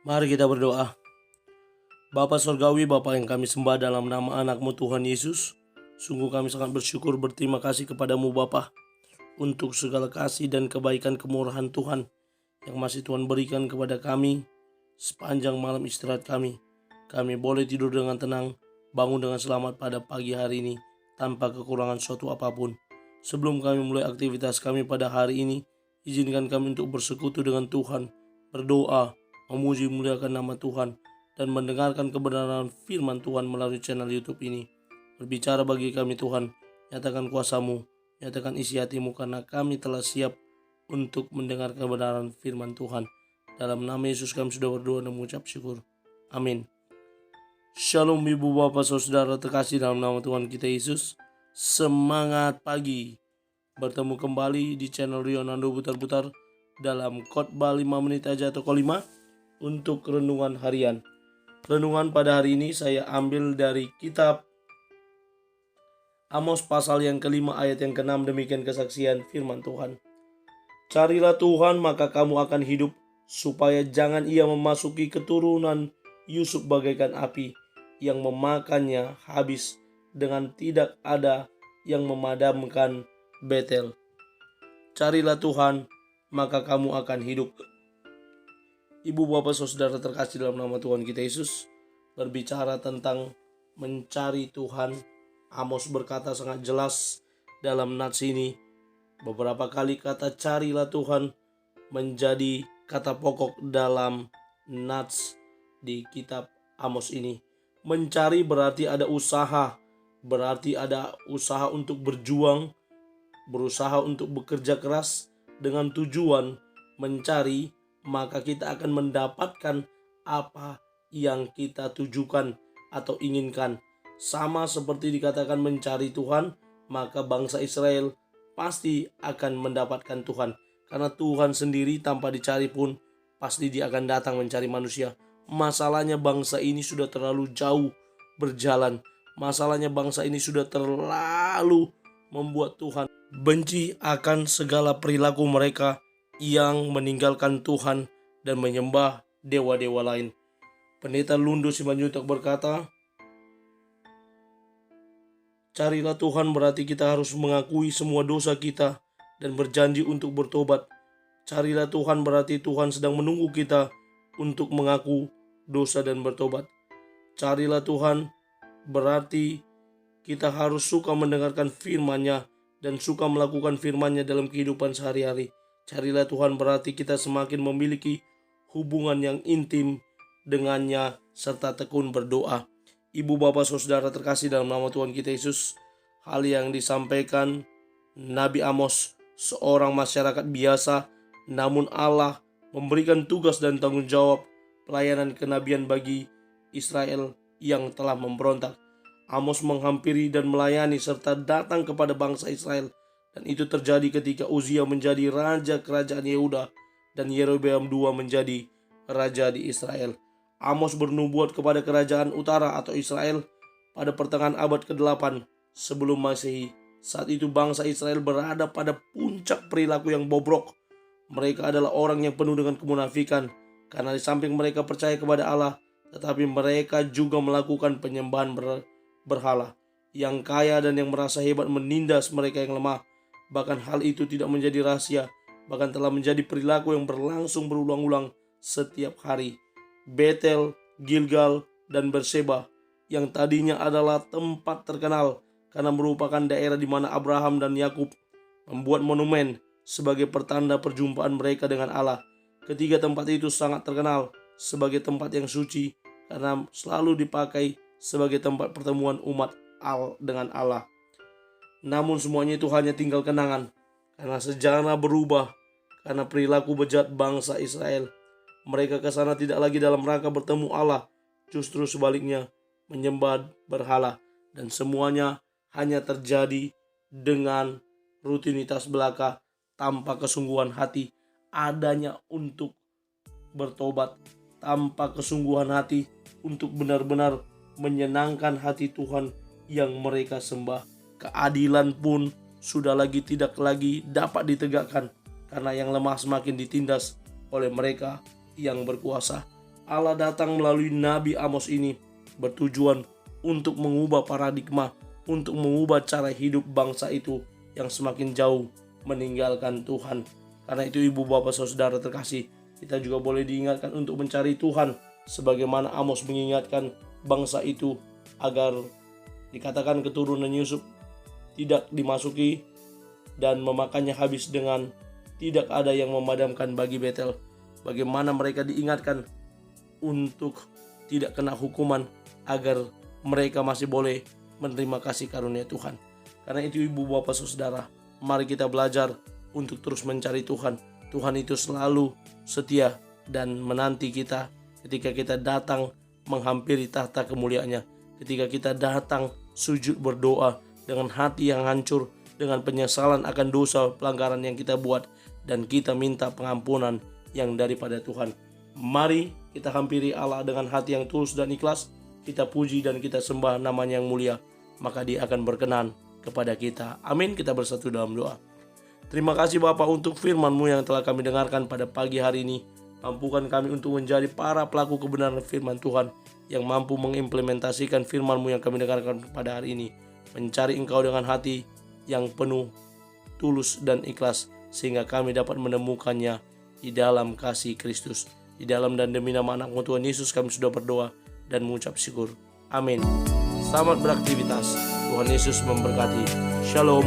Mari kita berdoa. Bapa Surgawi, Bapa yang kami sembah dalam nama anak-Mu Tuhan Yesus, sungguh kami sangat bersyukur berterima kasih kepadamu Bapa untuk segala kasih dan kebaikan kemurahan Tuhan yang masih Tuhan berikan kepada kami sepanjang malam istirahat kami. Kami boleh tidur dengan tenang, bangun dengan selamat pada pagi hari ini tanpa kekurangan suatu apapun. Sebelum kami mulai aktivitas kami pada hari ini, izinkan kami untuk bersekutu dengan Tuhan, berdoa, memuji muliakan nama Tuhan, dan mendengarkan kebenaran firman Tuhan melalui channel YouTube ini. Berbicara bagi kami Tuhan, nyatakan kuasa-Mu, nyatakan isi hati-Mu, karena kami telah siap untuk mendengar kebenaran firman Tuhan. Dalam nama Yesus kami sudah berdoa dan mengucap syukur. Amin. Shalom ibu bapak saudara terkasih dalam nama Tuhan kita Yesus. Semangat pagi. Bertemu kembali di channel Rionando Butar-Butar dalam khotbah 5 menit aja atau 5 untuk renungan harian. Renungan pada hari ini saya ambil dari kitab Amos pasal yang kelima ayat yang ke-6. Demikian kesaksian firman Tuhan. Carilah Tuhan maka kamu akan hidup, supaya jangan ia memasuki keturunan Yusuf bagaikan api yang memakannya habis, dengan tidak ada yang memadamkan Betel. Carilah Tuhan maka kamu akan hidup. Ibu bapak saudara terkasih dalam nama Tuhan kita Yesus, berbicara tentang mencari Tuhan. Amos berkata sangat jelas dalam nats ini. Beberapa kali kata carilah Tuhan menjadi kata pokok dalam nats di kitab Amos ini. Mencari berarti ada usaha, berarti ada usaha untuk berjuang, berusaha untuk bekerja keras dengan tujuan mencari, maka kita akan mendapatkan apa yang kita tujukan atau inginkan. Sama seperti dikatakan mencari Tuhan, maka bangsa Israel pasti akan mendapatkan Tuhan. Karena Tuhan sendiri tanpa dicari pun pasti dia akan datang mencari manusia. Masalahnya bangsa ini sudah terlalu jauh berjalan. Masalahnya bangsa ini sudah terlalu membuat Tuhan benci akan segala perilaku mereka yang meninggalkan Tuhan dan menyembah dewa-dewa lain. Pendeta Lundo Simanjuntak berkata, carilah Tuhan berarti kita harus mengakui semua dosa kita dan berjanji untuk bertobat. Carilah Tuhan berarti Tuhan sedang menunggu kita untuk mengaku dosa dan bertobat. Carilah Tuhan berarti kita harus suka mendengarkan firman-Nya dan suka melakukan firman-Nya dalam kehidupan sehari-hari. Carilah Tuhan berarti kita semakin memiliki hubungan yang intim dengannya serta tekun berdoa. Ibu bapak saudara terkasih dalam nama Tuhan kita Yesus, hal yang disampaikan Nabi Amos, seorang masyarakat biasa, namun Allah memberikan tugas dan tanggung jawab pelayanan kenabian bagi Israel yang telah memberontak. Amos menghampiri dan melayani serta datang kepada bangsa Israel, dan itu terjadi ketika Uzia menjadi raja kerajaan Yehuda dan Yerobeam II menjadi raja di Israel. Amos bernubuat kepada kerajaan utara atau Israel pada pertengahan abad ke-8 sebelum Masehi. Saat itu bangsa Israel berada pada puncak perilaku yang bobrok. Mereka adalah orang yang penuh dengan kemunafikan, karena di samping mereka percaya kepada Allah, tetapi mereka juga melakukan penyembahan berhala. Yang kaya dan yang merasa hebat menindas mereka yang lemah. Bahkan hal itu tidak menjadi rahasia, bahkan telah menjadi perilaku yang berlangsung berulang-ulang setiap hari. Betel, Gilgal, dan Berseba yang tadinya adalah tempat terkenal karena merupakan daerah di mana Abraham dan Yakub membuat monumen sebagai pertanda perjumpaan mereka dengan Allah. Ketiga tempat itu sangat terkenal sebagai tempat yang suci karena selalu dipakai sebagai tempat pertemuan umat dengan Allah. Namun semuanya itu hanya tinggal kenangan, karena sejarah berubah karena perilaku bejat bangsa Israel. Mereka ke sana tidak lagi dalam rangka bertemu Allah, justru sebaliknya menyembah berhala, dan semuanya hanya terjadi dengan rutinitas belaka tanpa kesungguhan hati adanya untuk bertobat, tanpa kesungguhan hati untuk benar-benar menyenangkan hati Tuhan yang mereka sembah. Keadilan pun sudah tidak lagi dapat ditegakkan karena yang lemah semakin ditindas oleh mereka yang berkuasa. Allah datang melalui Nabi Amos ini bertujuan untuk mengubah paradigma, untuk mengubah cara hidup bangsa itu yang semakin jauh meninggalkan Tuhan. Karena itu ibu bapak saudara terkasih, kita juga boleh diingatkan untuk mencari Tuhan sebagaimana Amos mengingatkan bangsa itu agar dikatakan keturunan Yusuf tidak dimasuki dan memakannya habis dengan tidak ada yang memadamkan bagi Betel. Bagaimana mereka diingatkan untuk tidak kena hukuman agar mereka masih boleh menerima kasih karunia Tuhan. Karena itu ibu bapak saudara, mari kita belajar untuk terus mencari Tuhan. Tuhan itu selalu setia dan menanti kita ketika kita datang menghampiri tahta kemuliaannya. Ketika kita datang sujud berdoa dengan hati yang hancur, dengan penyesalan akan dosa pelanggaran yang kita buat, dan kita minta pengampunan yang daripada Tuhan. Mari kita hampiri Allah dengan hati yang tulus dan ikhlas. Kita puji dan kita sembah namanya yang mulia, maka Dia akan berkenan kepada kita. Amin. Kita bersatu dalam doa. Terima kasih Bapa untuk firman-Mu yang telah kami dengarkan pada pagi hari ini. Mampukan kami untuk menjadi para pelaku kebenaran firman Tuhan yang mampu mengimplementasikan firman-Mu yang kami dengarkan pada hari ini. Mencari Engkau dengan hati yang penuh, tulus dan ikhlas, sehingga kami dapat menemukannya di dalam kasih Kristus. Di dalam dan demi nama anak-Mu Tuhan Yesus kami sudah berdoa dan mengucap syukur. Amin. Selamat beraktivitas. Tuhan Yesus memberkati. Shalom.